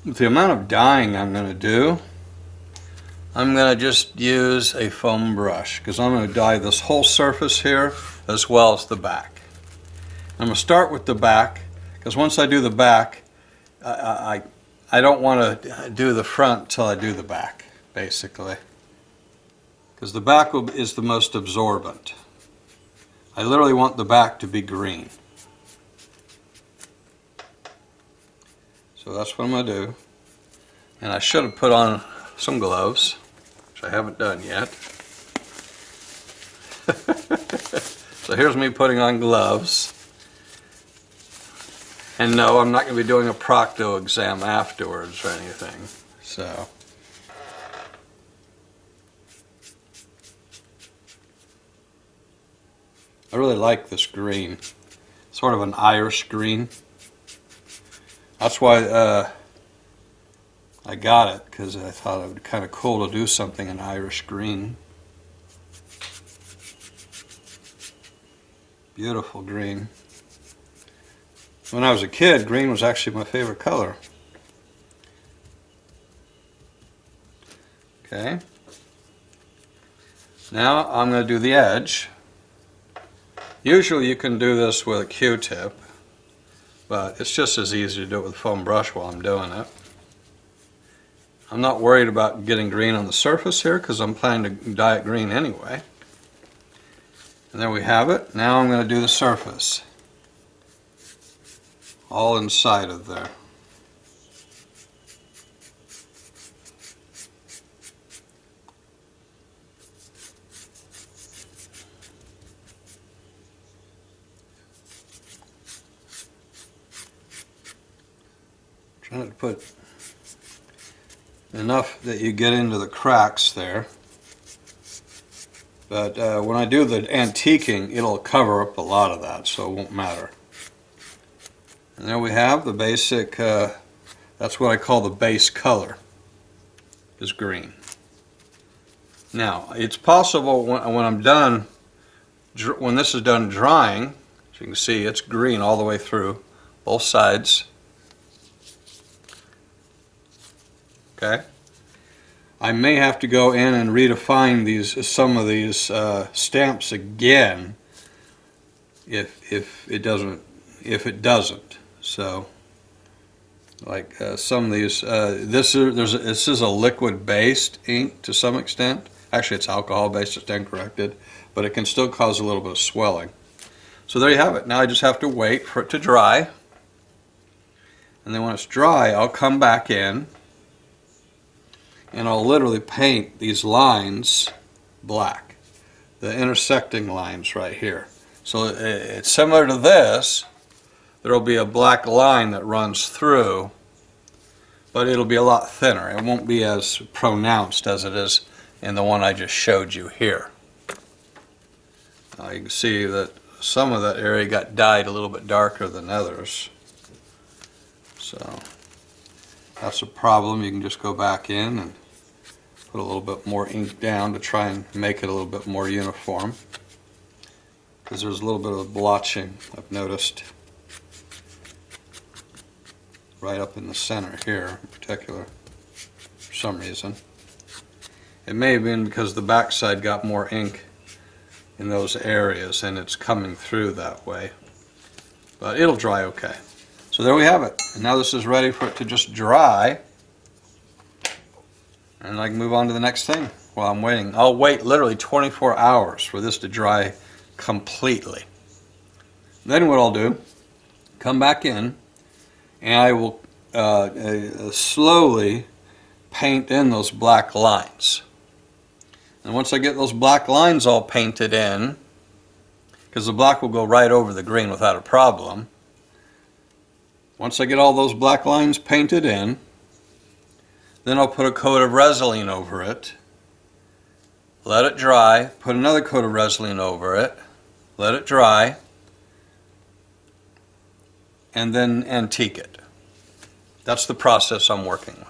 With the amount of dyeing I'm going to do, I'm going to just use a foam brush because I'm going to dye this whole surface here as well as the back. I'm going to start with the back because once I do the back, I don't want to do the front until I do the back, basically. Because the back is the most absorbent. I literally want the back to be green. So that's what I'm going to do. And I should have put on some gloves, which I haven't done yet. So here's me putting on gloves. And no, I'm not going to be doing a procto exam afterwards or anything. So I really like this green. Sort of an Irish green. That's why I got it, because I thought it would be kind of cool to do something in Irish green. Beautiful green. When I was a kid, green was actually my favorite color. Okay. Now I'm going to do the edge. Usually you can do this with a Q-tip, but it's just as easy to do it with a foam brush while I'm doing it. I'm not worried about getting green on the surface here because I'm planning to dye it green anyway. And there we have it. Now I'm going to do the surface. All inside of there. Trying to put enough that you get into the cracks there. But when I do the antiquing, it'll cover up a lot of that, so it won't matter. And there we have the basic, that's what I call the base color, is green. Now, it's possible when I'm done, when this is done drying, as you can see, it's green all the way through, both sides. Okay. I may have to go in and redefine some of these stamps again if it doesn't. So, like some of these, this is a liquid-based ink to some extent. Actually, it's alcohol-based. It's uncorrected, but it can still cause a little bit of swelling. So there you have it. Now I just have to wait for it to dry, and then when it's dry, I'll come back in. And I'll literally paint these lines black, the intersecting lines right here. So it's similar to this. There will be a black line that runs through, but it'll be a lot thinner. It won't be as pronounced as it is in the one I just showed you here. You can see that some of that area got dyed a little bit darker than others. So that's a problem. You can just go back in and put a little bit more ink down to try and make it a little bit more uniform, because there's a little bit of blotching I've noticed right up in the center here in particular for some reason. It may have been because the backside got more ink in those areas and it's coming through that way, but it'll dry okay. So there we have it, and now this is ready for it to just dry. And I can move on to the next thing while I'm waiting. I'll wait literally 24 hours for this to dry completely. Then what I'll do, come back in, and I will slowly paint in those black lines. And once I get those black lines all painted in, because the black will go right over the green without a problem, once I get all those black lines painted in, then I'll put a coat of Resin over it, let it dry, put another coat of Resin over it, let it dry, and then antique it. That's the process I'm working with.